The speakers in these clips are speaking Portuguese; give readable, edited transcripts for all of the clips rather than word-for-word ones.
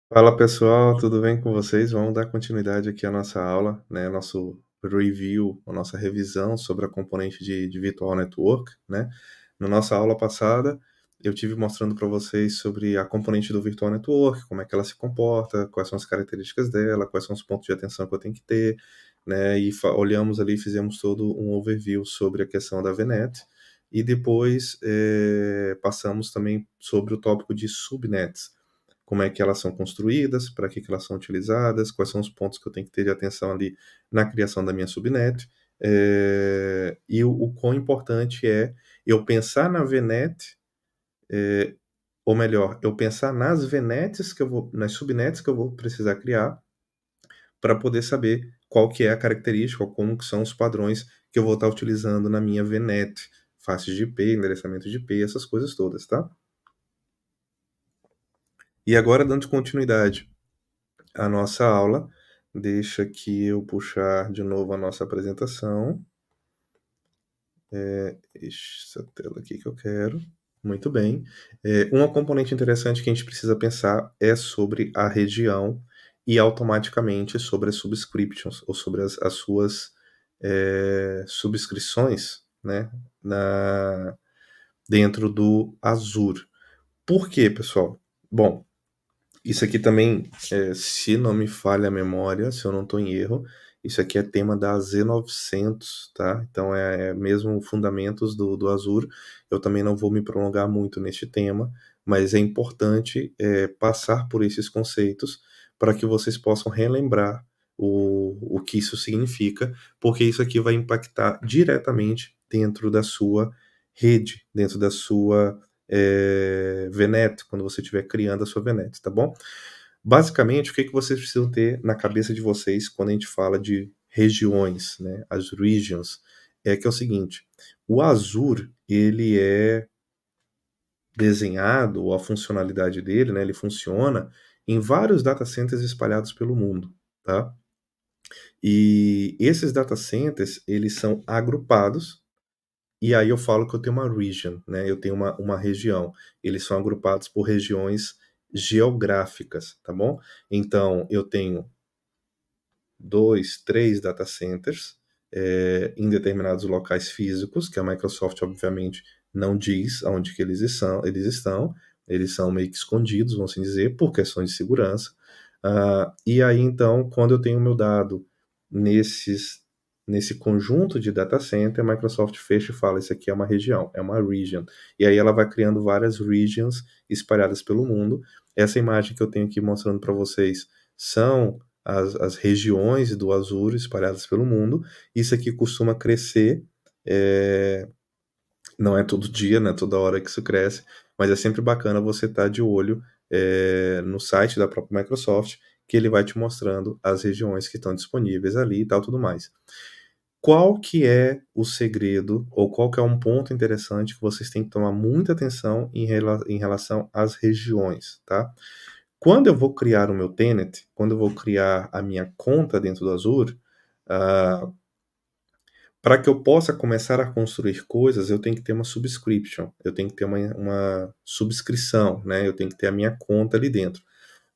Fala pessoal, tudo bem com vocês? Vamos dar continuidade aqui à nossa aula, né? Nosso review, a nossa revisão sobre a componente de Virtual Network, né? Na nossa aula passada, eu tive mostrando para vocês sobre a componente do Virtual Network, como é que ela se comporta, quais são as características dela, quais são os pontos de atenção que eu tenho que ter, né? E olhamos ali, fizemos todo um overview sobre a questão da VNet. E depois passamos também sobre o tópico de subnets, como é que elas são construídas, para que elas são utilizadas, quais são os pontos que eu tenho que ter de atenção ali na criação da minha subnet, e o quão importante é eu pensar na VNet, ou melhor, eu pensar nas VNets nas subnets que eu vou precisar criar, para poder saber qual que é a característica, ou como que são os padrões que eu vou estar utilizando na minha VNet, faces de IP, endereçamento de IP, essas coisas todas, tá? E agora, dando continuidade a nossa aula. Deixa aqui eu puxar de novo a nossa apresentação. Essa tela aqui que eu quero. Muito bem. Uma componente interessante que a gente precisa pensar é sobre a região e automaticamente sobre as subscriptions, ou sobre as suas subscrições, né, dentro do Azure. Por quê, pessoal? Bom, isso aqui também, se não me falha a memória, se eu não estou em erro, isso aqui é tema da Z900, tá? Então é mesmo fundamentos do Azure. Eu também não vou me prolongar muito neste tema, mas é importante passar por esses conceitos para que vocês possam relembrar o que isso significa, porque isso aqui vai impactar diretamente dentro da sua rede, dentro da sua VNet, quando você estiver criando a sua VNet, tá bom? Basicamente, o que vocês precisam ter na cabeça de vocês quando a gente fala de regiões, né? As regions, que é o seguinte: o Azure, ele é desenhado, ou a funcionalidade dele, né? Ele funciona em vários data centers espalhados pelo mundo, tá? E esses data centers, eles são agrupados. E aí eu falo que eu tenho uma region, né? Eu tenho uma região. Eles são agrupados por regiões geográficas, tá bom? Então, eu tenho 2, 3 data centers em determinados locais físicos, que a Microsoft, obviamente, não diz aonde que eles são meio que escondidos, vamos assim dizer, por questões de segurança. E aí, então, quando eu tenho o meu dado nesses, nesse conjunto de data center, a Microsoft fecha e fala, isso aqui é uma região, é uma region. E aí ela vai criando várias regions espalhadas pelo mundo. Essa imagem que eu tenho aqui mostrando para vocês são as regiões do Azure espalhadas pelo mundo. Isso aqui costuma crescer, não é todo dia, né, toda hora que isso cresce, mas é sempre bacana você estar de olho no site da própria Microsoft, que ele vai te mostrando as regiões que estão disponíveis ali e tal, tudo mais. Qual que é o segredo, ou qual que é um ponto interessante que vocês têm que tomar muita atenção em relação às regiões, tá? Quando eu vou criar o meu tenant, quando eu vou criar a minha conta dentro do Azure, ah, para que eu possa começar a construir coisas, eu tenho que ter uma subscription, eu tenho que ter uma subscrição, né? Eu tenho que ter a minha conta ali dentro.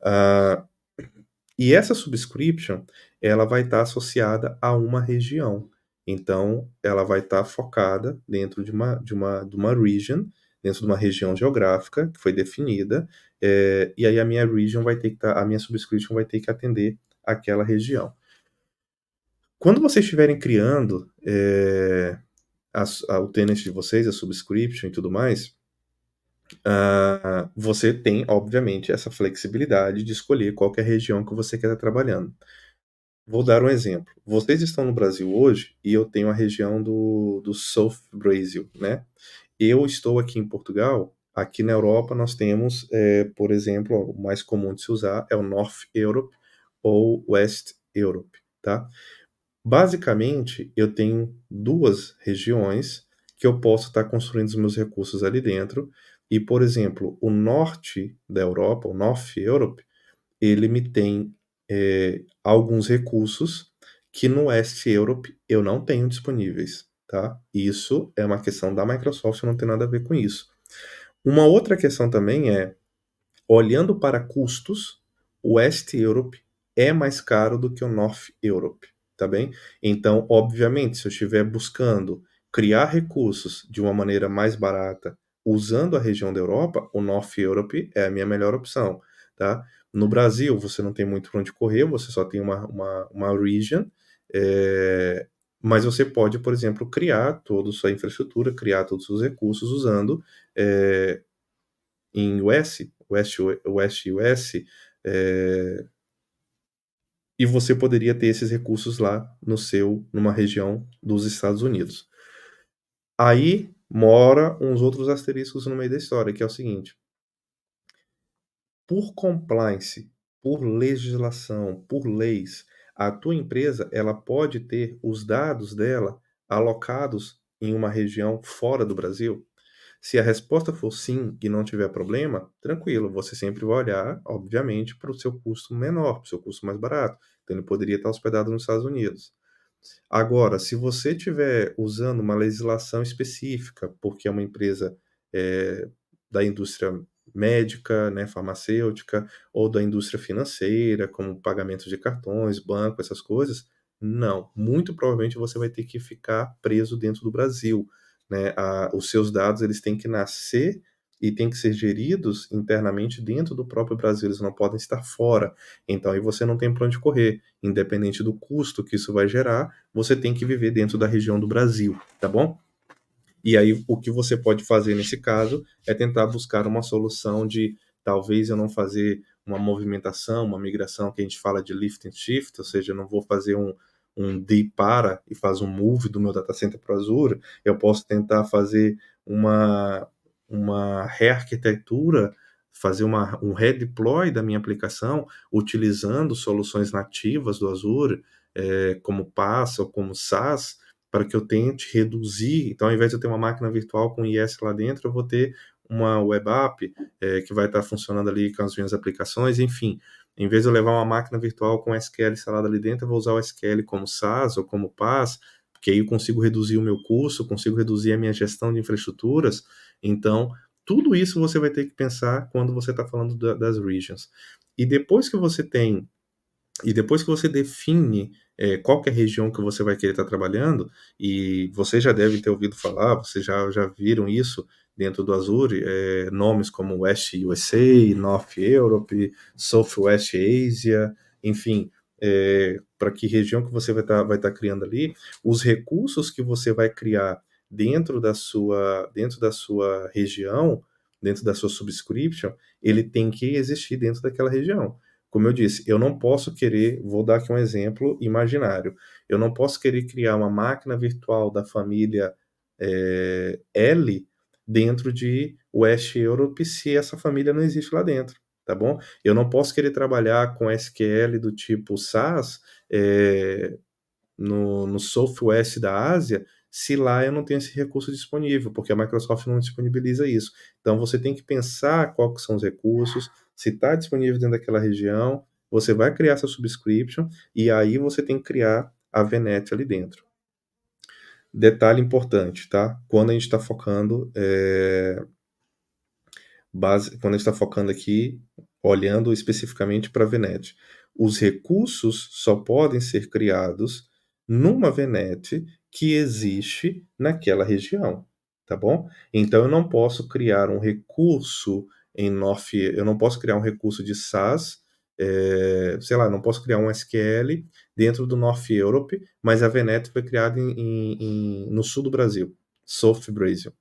Ah, e essa subscription, ela vai estar associada a uma região. Então, ela vai estar focada dentro de uma region, dentro de uma região geográfica que foi definida, e aí a minha region vai ter que a minha subscription vai ter que atender aquela região. Quando vocês estiverem criando o tenant de vocês, a subscription e tudo mais, você tem, obviamente, essa flexibilidade de escolher qual que é a região que você quer estar trabalhando. Vou dar um exemplo. Vocês estão no Brasil hoje e eu tenho a região do South Brasil, né? Eu estou aqui em Portugal. Aqui na Europa nós temos, por exemplo, o mais comum de se usar é o North Europe ou West Europe, tá? Basicamente, eu tenho duas regiões que eu posso estar construindo os meus recursos ali dentro. E, por exemplo, o norte da Europa, o North Europe, ele me tem alguns recursos que no West Europe eu não tenho disponíveis, tá? Isso é uma questão da Microsoft, não tem nada a ver com isso. Uma outra questão também é, olhando para custos, o West Europe é mais caro do que o North Europe, tá bem? Então, obviamente, se eu estiver buscando criar recursos de uma maneira mais barata, usando a região da Europa, o North Europe é a minha melhor opção, tá? No Brasil, você não tem muito para onde correr, você só tem uma region, mas você pode, por exemplo, criar toda a sua infraestrutura, criar todos os seus recursos usando em West US, e você poderia ter esses recursos lá numa região dos Estados Unidos. Aí mora uns outros asteriscos no meio da história, que é o seguinte: por compliance, por legislação, por leis, a tua empresa ela pode ter os dados dela alocados em uma região fora do Brasil? Se a resposta for sim e não tiver problema, tranquilo, você sempre vai olhar, obviamente, para o seu custo menor, para o seu custo mais barato. Então ele poderia estar hospedado nos Estados Unidos. Agora, se você estiver usando uma legislação específica, porque é uma empresa da indústria médica, né, farmacêutica, ou da indústria financeira, como pagamento de cartões, banco, essas coisas, não. Muito provavelmente você vai ter que ficar preso dentro do Brasil, né? Os seus dados eles têm que nascer e têm que ser geridos internamente dentro do próprio Brasil, eles não podem estar fora. Então aí você não tem para onde correr, independente do custo que isso vai gerar, você tem que viver dentro da região do Brasil, tá bom? E aí o que você pode fazer nesse caso é tentar buscar uma solução de talvez eu não fazer uma movimentação, uma migração que a gente fala de lift and shift, ou seja, eu não vou fazer um D para e faz um move do meu data center para o Azure, eu posso tentar fazer uma rearquitetura, fazer um redeploy da minha aplicação utilizando soluções nativas do Azure, como PaaS ou como SaaS, para que eu tente reduzir. Então, ao invés de eu ter uma máquina virtual com IS lá dentro, eu vou ter uma web app que vai estar funcionando ali com as minhas aplicações, enfim. Em vez de eu levar uma máquina virtual com SQL instalada ali dentro, eu vou usar o SQL como SaaS ou como PaaS, porque aí eu consigo reduzir o meu custo, consigo reduzir a minha gestão de infraestruturas. Então, tudo isso você vai ter que pensar quando você está falando das regions. E depois que você tem e depois que você define qual que é a região que você vai querer estar trabalhando, e você já deve ter ouvido falar, vocês já viram isso dentro do Azure, nomes como West USA, North Europe, Southwest Asia, enfim, para que região que você vai estar criando ali, os recursos que você vai criar dentro da sua região, dentro da sua subscription, ele tem que existir dentro daquela região. Como eu disse, eu não posso querer, vou dar aqui um exemplo imaginário, eu não posso querer criar uma máquina virtual da família L dentro de West Europe se essa família não existe lá dentro, tá bom? Eu não posso querer trabalhar com SQL do tipo SAS no Southwest da Ásia, se lá eu não tenho esse recurso disponível, porque a Microsoft não disponibiliza isso. Então você tem que pensar quais são os recursos, se está disponível dentro daquela região, você vai criar essa subscription e aí você tem que criar a VNet ali dentro. Detalhe importante, tá? Quando a gente está focando, quando a gente está focando aqui, olhando especificamente para a VNet, os recursos só podem ser criados numa VNet que existe naquela região, tá bom? Então eu não posso criar um recurso eu não posso criar um recurso de SaaS, sei lá, não posso criar um SQL dentro do North Europe, mas a VNet foi criada no sul do Brasil, South Brazil.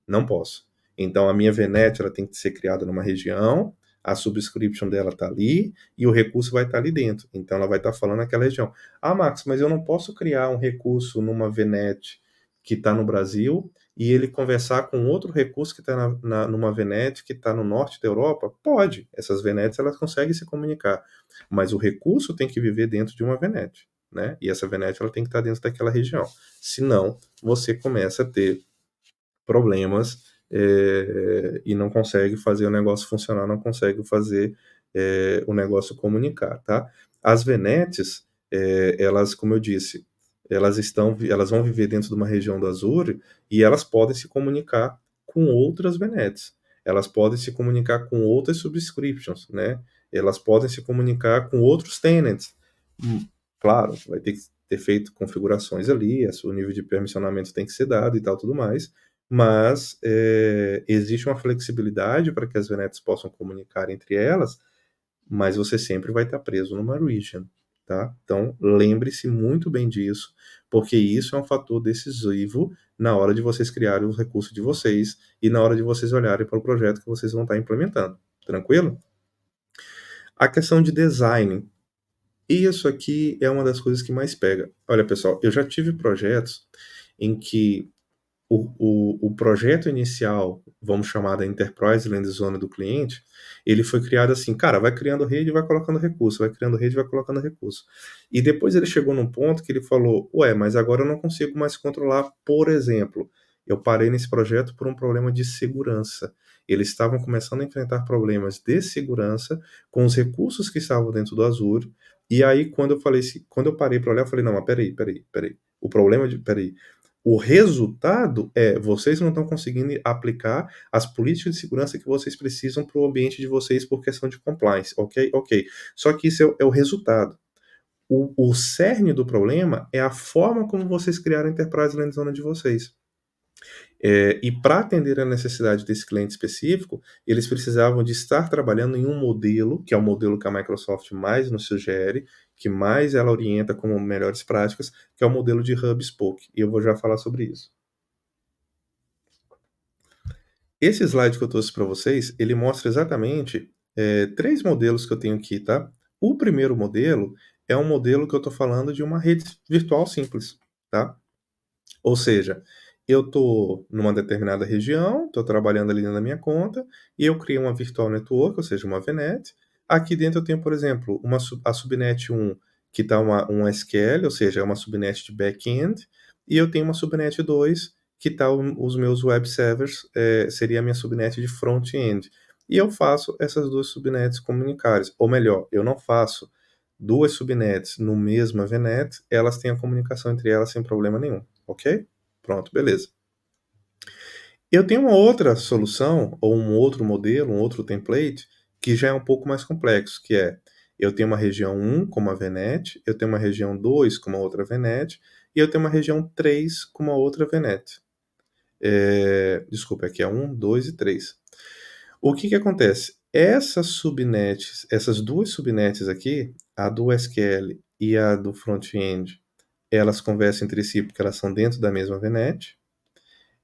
Não posso. Então a minha VNet ela tem que ser criada numa região, a subscription dela está ali e o recurso vai estar ali dentro. Então ela vai estar falando naquela região. Ah, Max, mas eu não posso criar um recurso numa VNet que está no Brasil e ele conversar com outro recurso que está numa VNet que está no norte da Europa? Pode. Essas VNets elas conseguem se comunicar, mas o recurso tem que viver dentro de uma VNet, né? E essa VNet ela tem que estar dentro daquela região. Senão você começa a ter problemas e não consegue fazer o negócio funcionar, não consegue fazer o negócio comunicar, tá? As VNets, elas, como eu disse, elas vão viver dentro de uma região do Azure e elas podem se comunicar com outras VNets. Elas podem se comunicar com outras subscriptions, né? elas podem se comunicar com outros tenants. Claro, vai ter que ter feito configurações ali, o nível de permissionamento tem que ser dado e tal, tudo mais, mas existe uma flexibilidade para que as VNets possam comunicar entre elas, mas você sempre vai estar preso numa region, tá? Então, lembre-se muito bem disso, porque isso é um fator decisivo na hora de vocês criarem os recursos de vocês e na hora de vocês olharem para o projeto que vocês vão estar implementando. Tranquilo? A questão de design. Isso aqui é uma das coisas que mais pega. Olha, pessoal, eu já tive projetos em que o projeto inicial, vamos chamar da Enterprise Land Zone do cliente, ele foi criado assim, cara, vai criando rede e vai colocando recurso, vai criando rede e vai colocando recurso. E depois ele chegou num ponto que ele falou, ué, mas agora eu não consigo mais controlar, por exemplo, eu parei nesse projeto por um problema de segurança. Eles estavam começando a enfrentar problemas de segurança com os recursos que estavam dentro do Azure, e aí quando eu parei para olhar, eu falei, não, mas peraí, o problema de, peraí, o resultado é, vocês não estão conseguindo aplicar as políticas de segurança que vocês precisam para o ambiente de vocês por questão de compliance, ok? Ok. Só que isso é o resultado. O cerne do problema é a forma como vocês criaram a Enterprise Land Zone de vocês. E para atender a necessidade desse cliente específico, eles precisavam de estar trabalhando em um modelo, que é o modelo que a Microsoft mais nos sugere, que mais ela orienta como melhores práticas, que é o modelo de Hub Spoke. E eu vou já falar sobre isso. Esse slide que eu trouxe para vocês, ele mostra exatamente 3 modelos que eu tenho aqui, tá? O primeiro modelo é um modelo que eu estou falando de uma rede virtual simples, tá? Ou seja, eu estou numa determinada região, estou trabalhando ali na minha conta, e eu crio uma virtual network, ou seja, uma VNet. Aqui dentro eu tenho, por exemplo, a subnet 1, que está um SQL, ou seja, é uma subnet de back-end, e eu tenho uma subnet 2, que está os meus web servers, seria a minha subnet de front-end. E eu faço essas duas subnets comunicares. Ou melhor, eu não faço duas subnets no mesma VNet, elas têm a comunicação entre elas sem problema nenhum, ok? Pronto, beleza. Eu tenho uma outra solução, ou um outro modelo, um outro template, que já é um pouco mais complexo, que é, eu tenho uma região 1 com uma VNet, eu tenho uma região 2 com uma outra VNet, e eu tenho uma região 3 com uma outra VNet. Desculpa, aqui é 1, 2 e 3. O que acontece? Essas duas subnets aqui, a do SQL e a do front-end, elas conversam entre si porque elas são dentro da mesma VNet.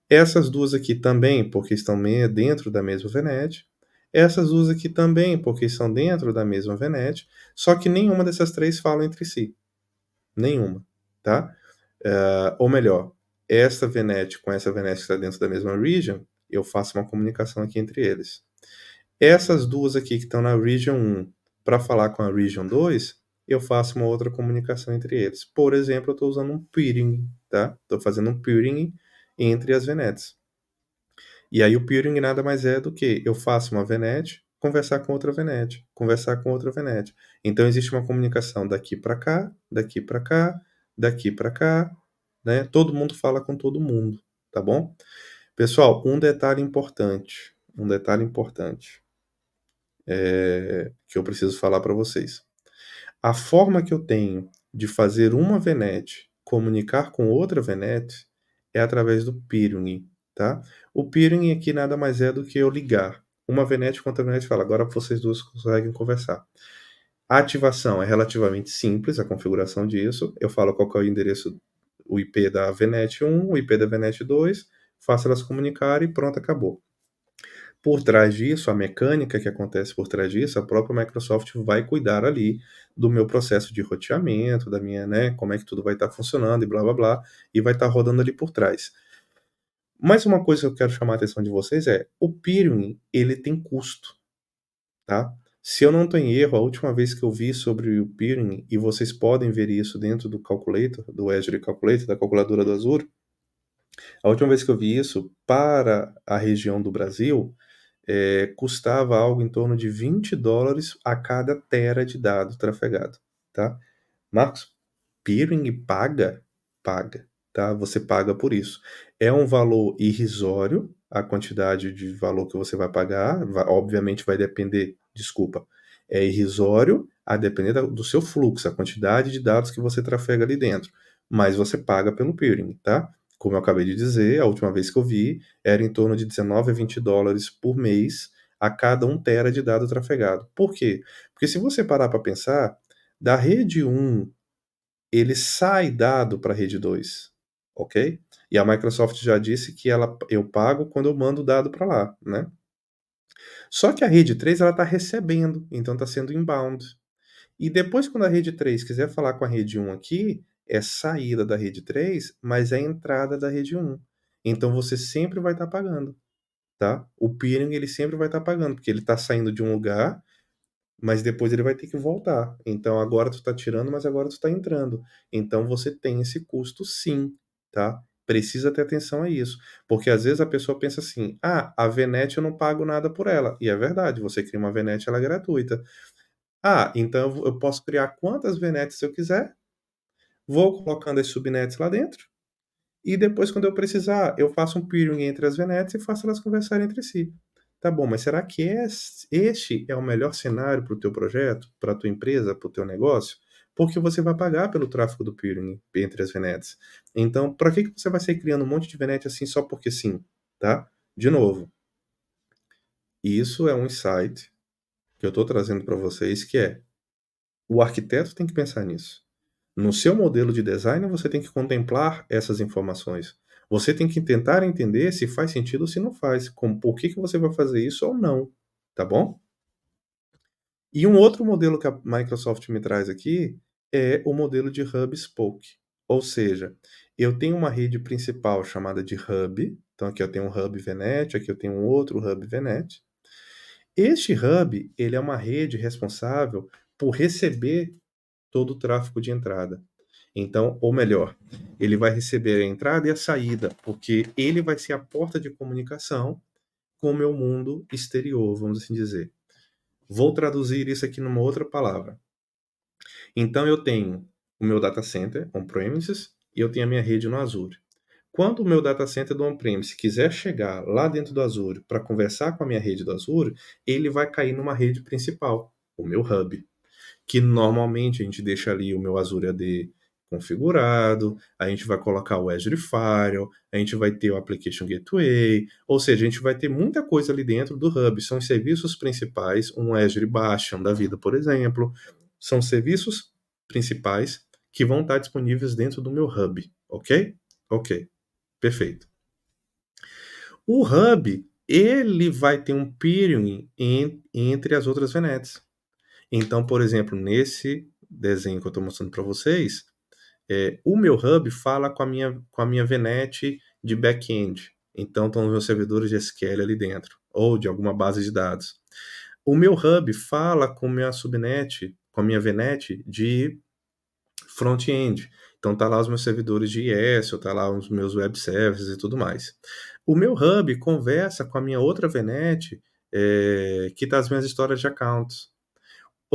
Essas duas aqui também, porque estão dentro da mesma VNet. Essas duas aqui também, porque estão dentro da mesma VNet. Só que nenhuma dessas três fala entre si. Nenhuma, tá? Ou melhor, essa VNet com essa VNet que está dentro da mesma region, eu faço uma comunicação aqui entre eles. Essas duas aqui que estão na Region 1 para falar com a Region 2, eu faço uma outra comunicação entre eles. Por exemplo, eu estou usando um peering, tá? Estou fazendo um peering entre as VNets. E aí o peering nada mais é do que eu faço uma VNet, conversar com outra VNet, conversar com outra VNet. Então existe uma comunicação daqui para cá, daqui para cá, daqui para cá, né? Todo mundo fala com todo mundo, tá bom? Pessoal, um detalhe importante que eu preciso falar para vocês. A forma que eu tenho de fazer uma VNet comunicar com outra VNet é através do peering, tá? O peering aqui nada mais é do que eu ligar uma VNet com outra VNet e falar, agora vocês duas conseguem conversar. A ativação é relativamente simples, a configuração disso. Eu falo qual é o endereço, o IP da VNet 1, o IP da VNet 2, faço elas comunicarem e pronto, acabou. Por trás disso, a mecânica que acontece por trás disso, a própria Microsoft vai cuidar ali do meu processo de roteamento, da minha, né, como é que tudo vai estar funcionando e blá blá blá, e vai estar rodando ali por trás. Mas uma coisa que eu quero chamar a atenção de vocês é, o peering, ele tem custo, tá? Se eu não estou em erro, a última vez que eu vi sobre o peering, e vocês podem ver isso dentro do Calculator, do Azure Calculator, da calculadora do Azure, a última vez que eu vi isso para a região do Brasil, custava algo em torno de $20 a cada tera de dado trafegado, tá? Marcos, peering paga? Paga, tá? Você paga por isso. É um valor irrisório, a quantidade de valor que você vai pagar, obviamente vai depender, desculpa, É irrisório a depender do seu fluxo, a quantidade de dados que você trafega ali dentro. Mas você paga pelo peering, tá? Como eu acabei de dizer, a última vez que eu vi, era em torno de 19 a 20 dólares por mês a cada 1 tera de dado trafegado. Por quê? Porque se você parar para pensar, da rede 1, ele sai dado para a rede 2, ok? E a Microsoft já disse que eu pago quando eu mando o dado para lá, né? Só que a rede 3 ela está recebendo, então está sendo inbound. E depois, quando a rede 3 quiser falar com a rede 1 aqui, é saída da rede 3, mas é entrada da rede 1. Então você sempre vai estar pagando, tá? O peering ele sempre vai estar pagando, porque ele está saindo de um lugar, mas depois ele vai ter que voltar. Então agora tu está tirando, mas agora tu está entrando. Então você tem esse custo sim, tá? Precisa ter atenção a isso. Porque às vezes a pessoa pensa assim: ah, a VNet eu não pago nada por ela. E é verdade, você cria uma VNet, ela é gratuita. Ah, então eu posso criar quantas VNets eu quiser, vou colocando as subnets lá dentro, e depois, quando eu precisar, eu faço um peering entre as VNets e faço elas conversarem entre si. Tá bom, mas será que este é o melhor cenário para o teu projeto, para a tua empresa, para o teu negócio? Porque você vai pagar pelo tráfego do peering entre as VNets. Então, para que você vai sair criando um monte de VNet assim só porque sim? Tá? De novo, isso é um insight que eu estou trazendo para vocês, que é o arquiteto tem que pensar nisso. No seu modelo de design, você tem que contemplar essas informações. Você tem que tentar entender se faz sentido ou se não faz, como por que você vai fazer isso ou não, tá bom? E um outro modelo que a Microsoft me traz aqui é o modelo de Hub Spoke. Ou seja, eu tenho uma rede principal chamada de Hub. Então aqui eu tenho um Hub VNet, aqui eu tenho um outro Hub VNet. Este Hub, ele é uma rede responsável por receber todo o tráfego de entrada. Então, ou melhor, ele vai receber a entrada e a saída, porque ele vai ser a porta de comunicação com o meu mundo exterior, vamos assim dizer. Vou traduzir isso aqui numa outra palavra. Então, eu tenho o meu data center on-premises e eu tenho a minha rede no Azure. Quando o meu data center do on-premise quiser chegar lá dentro do Azure para conversar com a minha rede do Azure, ele vai cair numa rede principal, o meu hub, que normalmente a gente deixa ali o meu Azure AD configurado, a gente vai colocar o Azure Firewall, a gente vai ter o Application Gateway, ou seja, a gente vai ter muita coisa ali dentro do Hub. São os serviços principais, um Azure Bastion da vida, por exemplo, são serviços principais que vão estar disponíveis dentro do meu Hub, ok? Ok, perfeito. O Hub, ele vai ter um peering entre as outras VNets. Então, por exemplo, nesse desenho que eu estou mostrando para vocês, o meu hub fala com a minha VNet de back-end. Então, estão os meus servidores de SQL ali dentro, ou de alguma base de dados. O meu hub fala com minha subnet, com a minha VNet de front-end. Então, tá lá os meus servidores de IS, ou tá lá os meus web services e tudo mais. O meu hub conversa com a minha outra VNet, que tá as minhas histórias de accounts.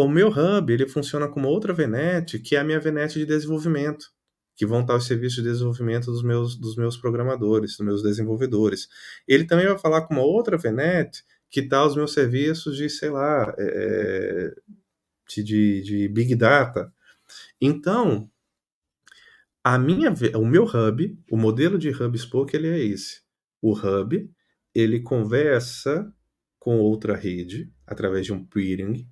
O meu hub, ele funciona como outra VNet, que é a minha VNet de desenvolvimento, que vão estar os serviços de desenvolvimento dos meus programadores, dos meus desenvolvedores. Ele também vai falar com uma outra VNet, que está os meus serviços de, sei lá, de Big Data. Então, o meu hub, o modelo de hub spoke, ele é esse. O hub, ele conversa com outra rede, através de um peering,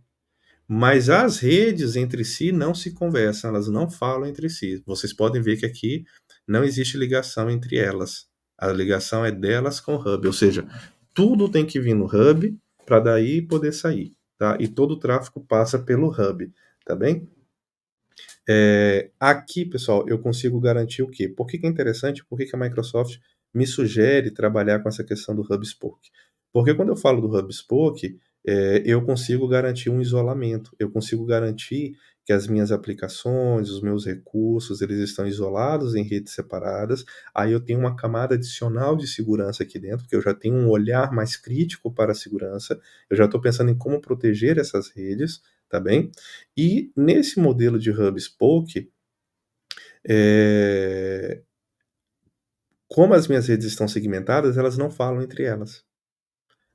mas as redes entre si não se conversam, elas não falam entre si. Vocês podem ver que aqui não existe ligação entre elas. A ligação é delas com o hub, ou seja, tudo tem que vir no hub para daí poder sair, tá? E todo o tráfego passa pelo hub, tá bem? Aqui, pessoal, eu consigo garantir o quê? Por que é interessante? Por que a Microsoft me sugere trabalhar com essa questão do Hub Spoke? Porque quando eu falo do Hub Spoke, eu consigo garantir um isolamento, eu consigo garantir que as minhas aplicações, os meus recursos, eles estão isolados em redes separadas, aí eu tenho uma camada adicional de segurança aqui dentro, porque eu já tenho um olhar mais crítico para a segurança, eu já estou pensando em como proteger essas redes, tá bem? E nesse modelo de Hub Spoke, como as minhas redes estão segmentadas, elas não falam entre elas.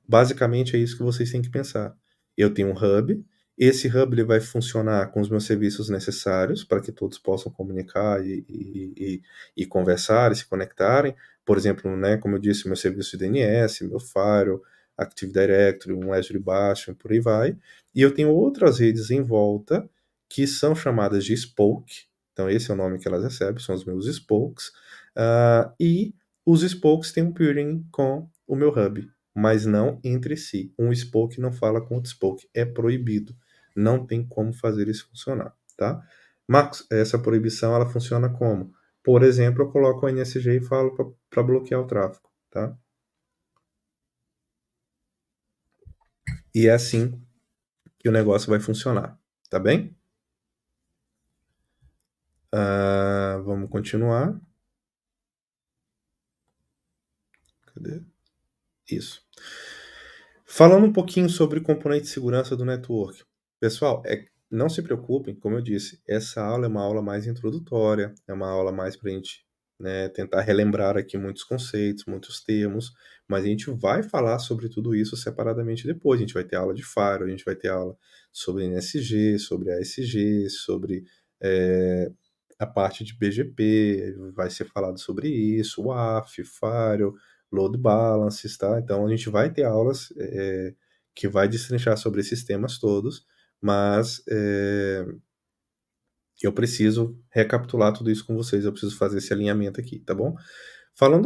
Basicamente é isso que vocês têm que pensar. Eu tenho um hub, Esse hub ele vai funcionar com os meus serviços necessários para que todos possam comunicar e conversar e se conectarem. Por exemplo, né, como eu disse, meu serviço de DNS, meu Firewall, Active Directory, um Azure Bastion, por aí vai. E eu tenho outras redes em volta que são chamadas de spoke. Então, esse é o nome que elas recebem, são os meus spokes. E os spokes têm um peering com o meu hub, mas não entre si. Um spoke não fala com outro spoke, é proibido. Não tem como fazer isso funcionar, tá? Marcos, essa proibição ela funciona como? Por exemplo, eu coloco o NSG e falo para bloquear o tráfego, tá? E é assim que o negócio vai funcionar, tá bem? Vamos continuar. Cadê? Isso. Falando um pouquinho sobre componente de segurança do network. Pessoal, não se preocupem, como eu disse, essa aula é uma aula mais introdutória, é uma aula mais para a gente, né, tentar relembrar aqui muitos conceitos, muitos termos, mas a gente vai falar sobre tudo isso separadamente depois. A gente vai ter aula de Firewall, a gente vai ter aula sobre NSG, sobre ASG, sobre a parte de BGP, vai ser falado sobre isso, WAF, Firewall, load balances, tá? Então a gente vai ter aulas que vai destrinchar sobre esses temas todos, mas eu preciso recapitular tudo isso com vocês, eu preciso fazer esse alinhamento aqui, tá bom?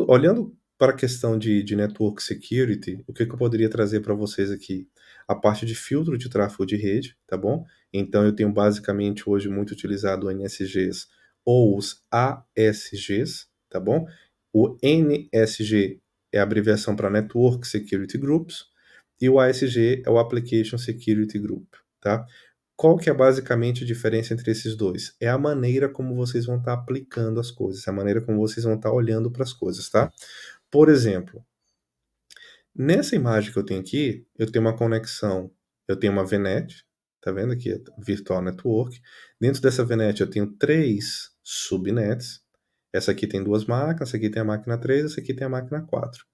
Olhando para a questão de network security, o que eu poderia trazer para vocês aqui? A parte de filtro de tráfego de rede, tá bom? Então eu tenho basicamente hoje muito utilizado o NSGs ou os ASGs, tá bom? O NSG é a abreviação para Network Security Groups e o ASG é o Application Security Group, tá? Qual que é basicamente a diferença entre esses dois? É a maneira como vocês vão estar aplicando as coisas, é a maneira como vocês vão estar olhando para as coisas, tá? Por exemplo, nessa imagem que eu tenho aqui, eu tenho uma conexão, eu tenho uma VNet, tá vendo aqui? Virtual Network. Dentro dessa VNet eu tenho 3 subnets. Essa aqui tem 2 máquinas, essa aqui tem a máquina 3, essa aqui tem a máquina 4.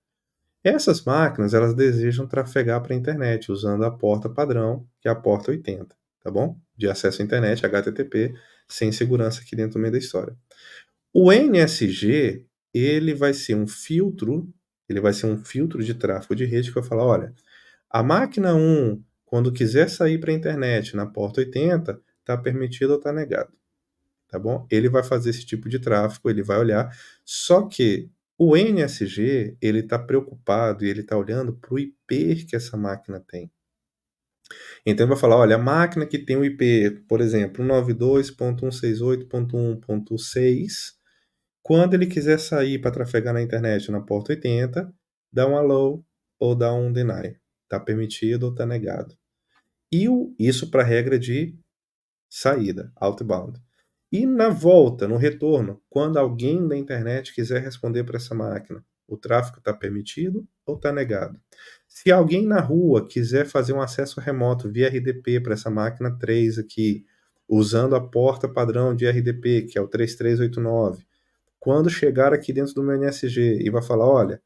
Essas máquinas, elas desejam trafegar para a internet usando a porta padrão, que é a porta 80, tá bom? De acesso à internet, HTTP, sem segurança aqui dentro do meio da história. O NSG, ele vai ser um filtro, de tráfego de rede que vai falar, olha, a máquina 1, quando quiser sair para a internet na porta 80, está permitido ou está negado, tá bom? Ele vai fazer esse tipo de tráfego, ele vai olhar, só que o NSG, ele está preocupado e ele está olhando para o IP que essa máquina tem. Então ele vai falar, olha, a máquina que tem o IP, por exemplo, 192.168.1.6, quando ele quiser sair para trafegar na internet na porta 80, dá um allow ou dá um deny. Está permitido ou está negado. E isso para a regra de saída, outbound. E na volta, no retorno, quando alguém da internet quiser responder para essa máquina, o tráfego está permitido ou está negado? Se alguém na rua quiser fazer um acesso remoto via RDP para essa máquina 3 aqui, usando a porta padrão de RDP, que é o 3389, quando chegar aqui dentro do meu NSG e vai falar, olha,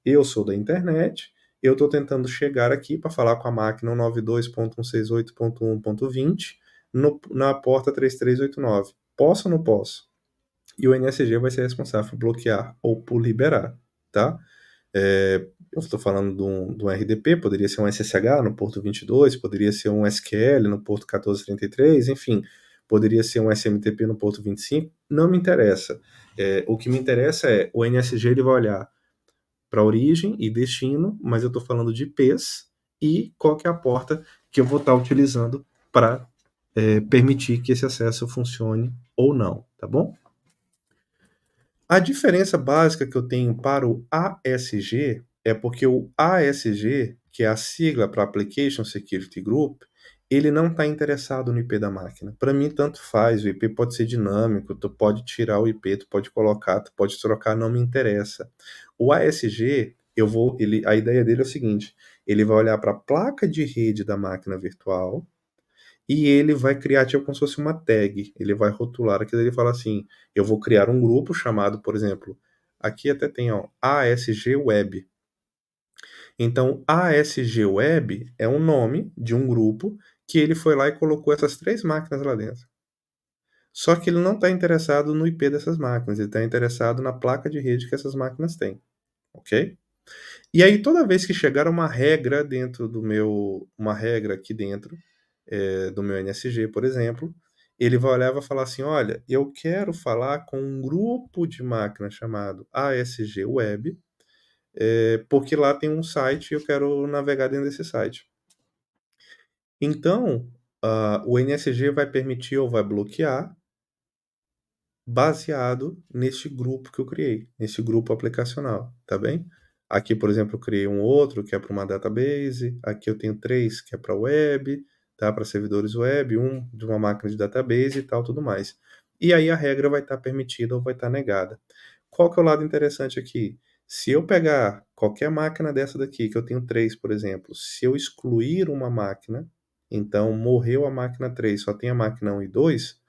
eu sou da internet, eu estou tentando chegar aqui para falar com a máquina 192.168.1.20 na porta 3389. Posso ou não posso? E o NSG vai ser responsável por bloquear ou por liberar, tá? Eu estou falando de um RDP, poderia ser um SSH no porto 22, poderia ser um SQL no porto 1433, enfim, poderia ser um SMTP no porto 25, não me interessa. O que me interessa é o NSG ele vai olhar para origem e destino, mas eu estou falando de IPs e qual que é a porta que eu vou estar utilizando para permitir que esse acesso funcione ou não, tá bom? A diferença básica que eu tenho para o ASG é porque o ASG, que é a sigla para Application Security Group, ele não está interessado no IP da máquina. Para mim, tanto faz. O IP pode ser dinâmico, tu pode tirar o IP, tu pode colocar, tu pode trocar, não me interessa. O ASG, a ideia dele é o seguinte: ele vai olhar para a placa de rede da máquina virtual e ele vai criar tipo como se fosse uma tag. Ele vai rotular aquilo e fala assim: eu vou criar um grupo chamado, por exemplo, aqui até tem ó, ASG Web. Então, ASG Web é um nome de um grupo que ele foi lá e colocou essas 3 máquinas lá dentro. Só que ele não está interessado no IP dessas máquinas, ele está interessado na placa de rede que essas máquinas têm, ok? E aí toda vez que chegar uma regra dentro do meu uma regra aqui dentro, do meu NSG, por exemplo, ele vai olhar e vai falar assim: "Olha, eu quero falar com um grupo de máquinas chamado ASG Web, porque lá tem um site e eu quero navegar dentro desse site". Então, o NSG vai permitir ou vai bloquear baseado neste grupo que eu criei, nesse grupo aplicacional, tá bem? Aqui, por exemplo, eu criei um outro que é para uma database, aqui eu tenho 3 que é para web, tá? Para servidores web, um de uma máquina de database e tal, tudo mais. E aí a regra vai estar permitida ou vai estar negada. Qual que é o lado interessante aqui? Se eu pegar qualquer máquina dessa daqui, que eu tenho 3, por exemplo, se eu excluir uma máquina, então morreu a máquina 3, só tem a máquina 1 e 2,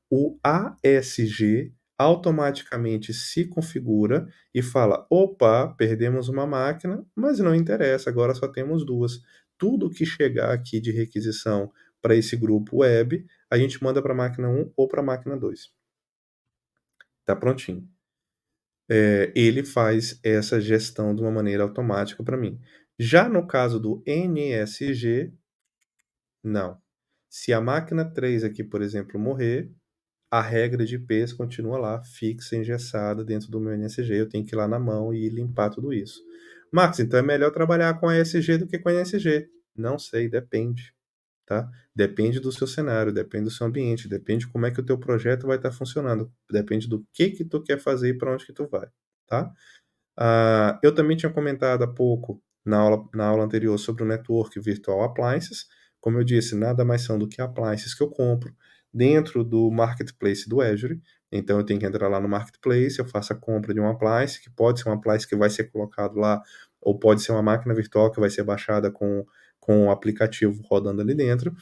o ASG automaticamente se configura e fala: "Opa, perdemos uma máquina, mas não interessa, agora só temos 2. Tudo que chegar aqui de requisição para esse grupo web, a gente manda para a máquina 1 ou para a máquina 2". Tá prontinho. Ele faz essa gestão de uma maneira automática para mim. Já no caso do NSG, não. Se a máquina 3 aqui, por exemplo, morrer, a regra de IPs continua lá, fixa, engessada dentro do meu NSG, eu tenho que ir lá na mão e limpar tudo isso. Marcos, então é melhor trabalhar com a ESG do que com a NSG. Não sei, depende, tá? Depende do seu cenário, depende do seu ambiente, depende de como é que o teu projeto vai estar funcionando, depende do que tu quer fazer e para onde que tu vai, tá? Eu também tinha comentado há pouco, na aula anterior, sobre o Network Virtual Appliances. Como eu disse, nada mais são do que appliances que eu compro dentro do marketplace do Azure. Então, eu tenho que entrar lá no marketplace, eu faço a compra de um appliance, que pode ser um appliance que vai ser colocado lá, ou pode ser uma máquina virtual que vai ser baixada com o aplicativo rodando ali dentro.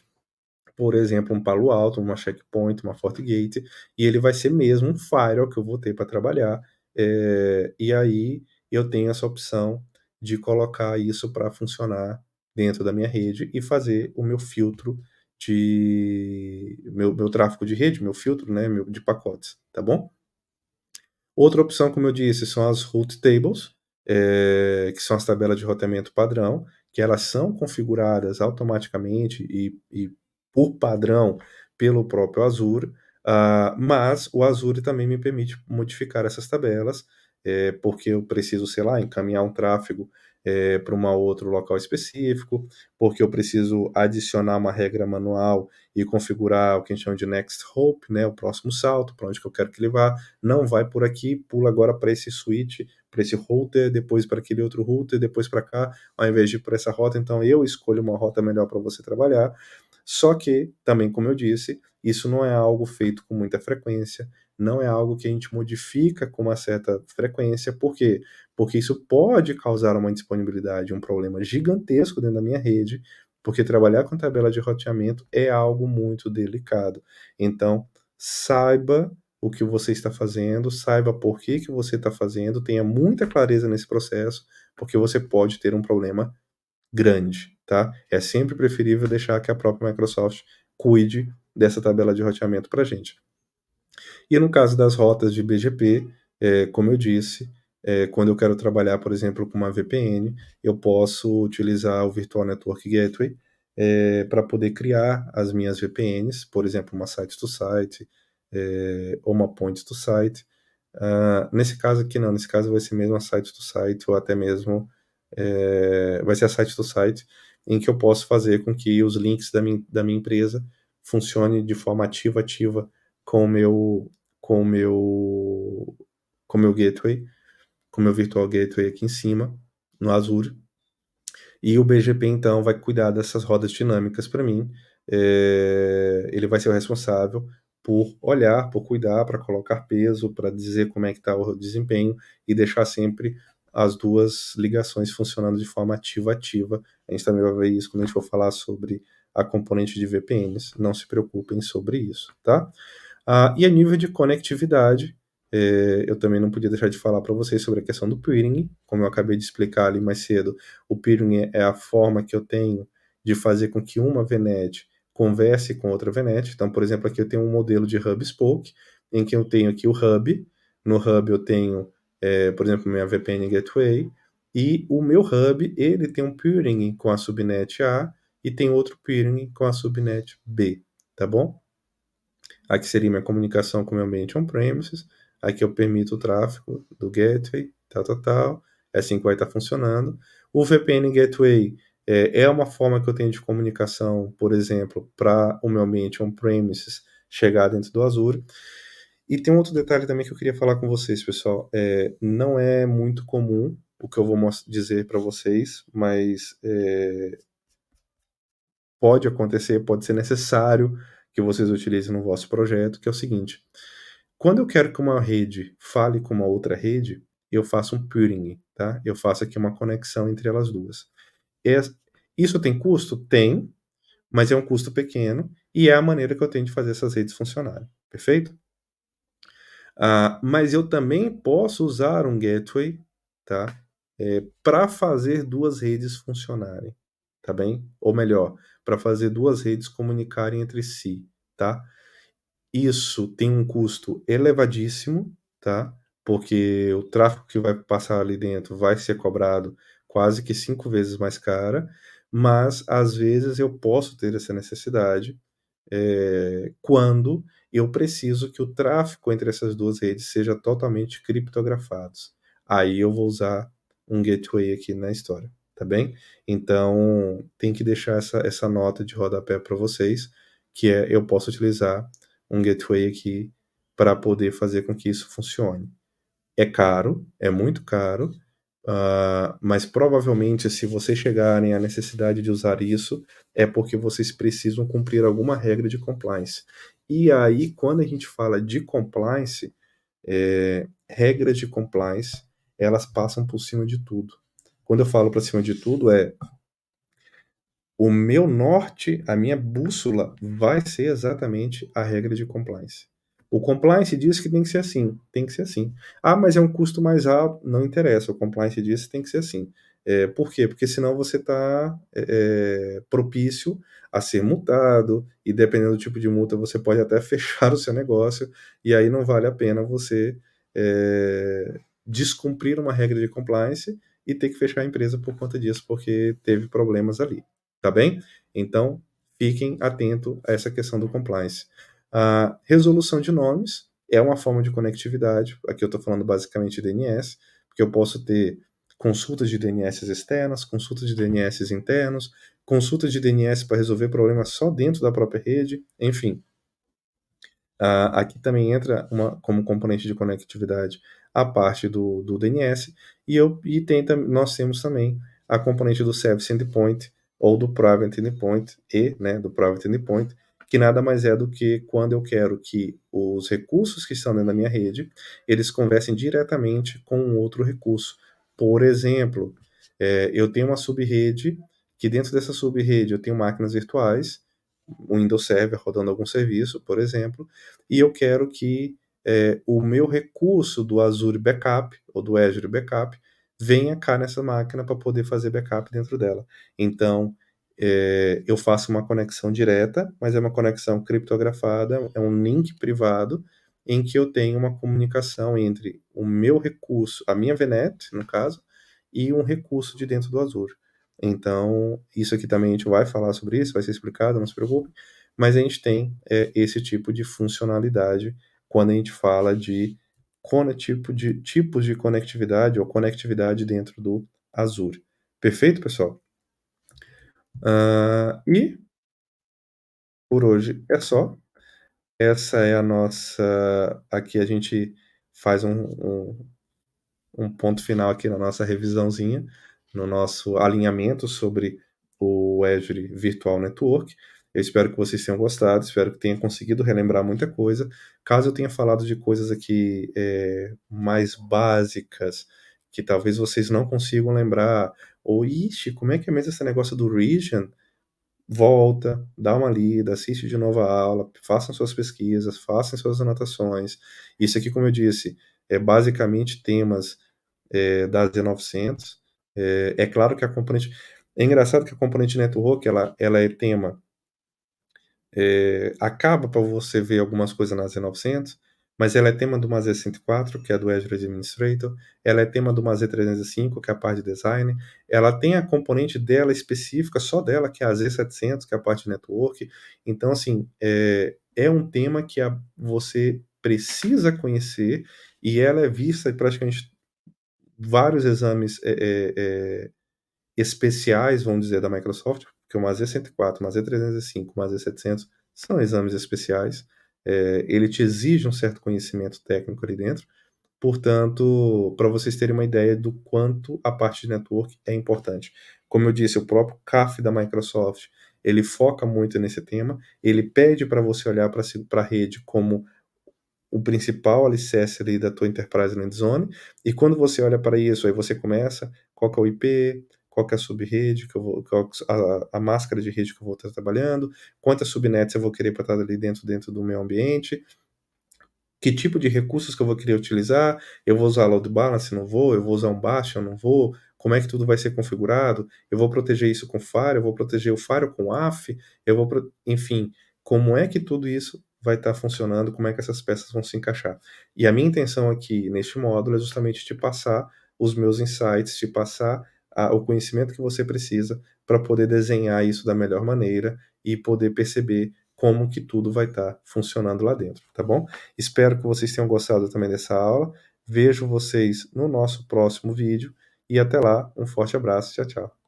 Por exemplo, um Palo Alto, uma Checkpoint, uma FortiGate, e ele vai ser mesmo um firewall que eu vou ter para trabalhar. E aí eu tenho essa opção de colocar isso para funcionar dentro da minha rede e fazer o meu filtro de meu tráfego de rede, meu filtro, né, de pacotes, tá bom? Outra opção, como eu disse, são as route tables, que são as tabelas de roteamento padrão, que elas são configuradas automaticamente e por padrão pelo próprio Azure, mas o Azure também me permite modificar essas tabelas, porque eu preciso, sei lá, encaminhar um tráfego para um outro local específico, porque eu preciso adicionar uma regra manual e configurar o que a gente chama de next hop, né, o próximo salto, para onde que eu quero que ele vá. Não vai por aqui, pula agora para esse switch, para esse router, depois para aquele outro router, depois para cá, ao invés de ir por essa rota. Então eu escolho uma rota melhor para você trabalhar. Só que, também como eu disse, isso não é algo feito com muita frequência, não é algo que a gente modifica com uma certa frequência. Por quê? Porque isso pode causar uma indisponibilidade, um problema gigantesco dentro da minha rede, porque trabalhar com tabela de roteamento é algo muito delicado. Então, saiba o que você está fazendo, saiba por que você está fazendo, tenha muita clareza nesse processo, porque você pode ter um problema grande, tá? É sempre preferível deixar que a própria Microsoft cuide dessa tabela de roteamento para a gente. E no caso das rotas de BGP, como eu disse, quando eu quero trabalhar, por exemplo, com uma VPN, eu posso utilizar o Virtual Network Gateway para poder criar as minhas VPNs, por exemplo, uma site-to-site ou uma point-to-site. Nesse caso aqui não, nesse caso vai ser mesmo a site-to-site ou até mesmo vai ser a site-to-site, em que eu posso fazer com que os links da minha empresa funcionem de forma ativa com o meu com o meu com o meu gateway, com o meu virtual gateway aqui em cima, no Azure. E o BGP, então, vai cuidar dessas rodas dinâmicas para mim. Ele vai ser o responsável por olhar, por cuidar, para colocar peso, para dizer como é que está o desempenho e deixar sempre as duas ligações funcionando de forma ativa. A gente também vai ver isso quando a gente for falar sobre a componente de VPNs. Não se preocupem sobre isso, tá? E a nível de conectividade, eu também não podia deixar de falar para vocês sobre a questão do peering. Como eu acabei de explicar ali mais cedo, o peering é a forma que eu tenho de fazer com que uma VNet converse com outra VNet. Então, por exemplo, aqui eu tenho um modelo de hub spoke, em que eu tenho aqui o hub. No hub eu tenho, por exemplo, minha VPN Gateway, e o meu hub, ele tem um peering com a subnet A e tem outro peering com a subnet B, tá bom? Aqui seria minha comunicação com o meu ambiente on-premises. Aqui eu permito o tráfego do gateway, tal, tal, tal. É assim que vai estar funcionando. O VPN Gateway é uma forma que eu tenho de comunicação, por exemplo, para o meu ambiente on-premises chegar dentro do Azure. E tem um outro detalhe também que eu queria falar com vocês, pessoal. Não é muito comum o que eu vou dizer para vocês, mas pode acontecer, pode ser necessário que vocês utilizem no vosso projeto, que é o seguinte: quando eu quero que uma rede fale com uma outra rede, eu faço um peering, tá? Eu faço aqui uma conexão entre elas duas. Isso tem custo? Tem, mas é um custo pequeno e é a maneira que eu tenho de fazer essas redes funcionarem, perfeito? Mas eu também posso usar um gateway, tá? Para fazer duas redes funcionarem, tá bem? Ou melhor, para fazer duas redes comunicarem entre si, tá? Isso tem um custo elevadíssimo, tá? Porque o tráfego que vai passar ali dentro vai ser cobrado quase que 5 vezes mais cara, mas às vezes eu posso ter essa necessidade, quando eu preciso que o tráfego entre essas duas redes seja totalmente criptografados. Aí eu vou usar um gateway aqui na história, tá bem? Então, tem que deixar essa nota de rodapé para vocês, que eu posso utilizar um gateway aqui para poder fazer com que isso funcione. É caro, é muito caro, mas provavelmente se vocês chegarem à necessidade de usar isso, é porque vocês precisam cumprir alguma regra de compliance. E aí, quando a gente fala de compliance, regras de compliance, elas passam por cima de tudo. Quando eu falo para cima de tudo, o meu norte, a minha bússola vai ser exatamente a regra de compliance. O compliance diz que tem que ser assim, tem que ser assim. Mas é um custo mais alto, não interessa. O compliance diz que tem que ser assim. Por quê? Porque senão você está propício a ser multado, e dependendo do tipo de multa, você pode até fechar o seu negócio, e aí não vale a pena você descumprir uma regra de compliance e ter que fechar a empresa por conta disso, porque teve problemas ali. Tá bem? Então, fiquem atentos a essa questão do compliance. A resolução de nomes é uma forma de conectividade. Aqui eu estou falando basicamente de DNS, porque eu posso ter consultas de DNS externas, consultas de DNS internos, consultas de DNS para resolver problemas só dentro da própria rede, enfim. Aqui também entra como componente de conectividade a parte do DNS, nós temos também a componente do Service Endpoint ou do Private Endpoint, do Private Endpoint, que nada mais é do que quando eu quero que os recursos que estão dentro da minha rede, eles conversem diretamente com um outro recurso. Por exemplo, eu tenho uma subrede, que dentro dessa subrede eu tenho máquinas virtuais, um Windows Server rodando algum serviço, por exemplo, e eu quero que o meu recurso do Azure Backup ou do Azure Backup venha cá nessa máquina para poder fazer backup dentro dela. Então, eu faço uma conexão direta, mas é uma conexão criptografada, é um link privado em que eu tenho uma comunicação entre o meu recurso, a minha VNet, no caso, e um recurso de dentro do Azure. Então, isso aqui também a gente vai falar sobre isso, vai ser explicado, não se preocupe, mas a gente tem esse tipo de funcionalidade quando a gente fala de tipos de conectividade ou conectividade dentro do Azure. Perfeito, pessoal? E por hoje é só. Essa é a nossa. Aqui a gente faz um ponto final aqui na nossa revisãozinha, no nosso alinhamento sobre o Azure Virtual Network. Eu espero que vocês tenham gostado, espero que tenha conseguido relembrar muita coisa. Caso eu tenha falado de coisas aqui mais básicas, que talvez vocês não consigam lembrar, ou, ixi, como é que é mesmo esse negócio do region? Volta, dá uma lida, assiste de novo a aula, façam suas pesquisas, façam suas anotações. Isso aqui, como eu disse, é basicamente temas da Z900. É claro que a componente. É engraçado que a componente network ela é tema acaba para você ver algumas coisas na Z900, mas ela é tema de uma Z104, que é do Azure Administrator, ela é tema de uma Z305, que é a parte de design, ela tem a componente dela específica, só dela, que é a Z700, que é a parte de network. Então, assim, é um tema que você precisa conhecer, e ela é vista em praticamente vários exames especiais, vamos dizer, da Microsoft, porque uma Z104, uma Z305, uma Z700 são exames especiais, ele te exige um certo conhecimento técnico ali dentro, portanto, para vocês terem uma ideia do quanto a parte de network é importante. Como eu disse, o próprio CAF da Microsoft, ele foca muito nesse tema, ele pede para você olhar para a rede como o principal alicerce ali da tua Enterprise Land Zone, e quando você olha para isso, aí você começa, qual que é o IP, qual que é a sub-rede, qual a máscara de rede que eu vou estar trabalhando, quantas subnets eu vou querer para estar ali dentro do meu ambiente, que tipo de recursos que eu vou querer utilizar, eu vou usar load balance, não vou, eu vou usar um bastion, não vou, como é que tudo vai ser configurado, eu vou proteger isso com Fire, eu vou proteger o Fire com AF, enfim, como é que tudo isso vai estar funcionando, como é que essas peças vão se encaixar. E a minha intenção aqui neste módulo é justamente te passar os meus insights, te passar o conhecimento que você precisa para poder desenhar isso da melhor maneira e poder perceber como que tudo vai estar funcionando lá dentro, tá bom? Espero que vocês tenham gostado também dessa aula. Vejo vocês no nosso próximo vídeo e até lá, um forte abraço. Tchau, tchau.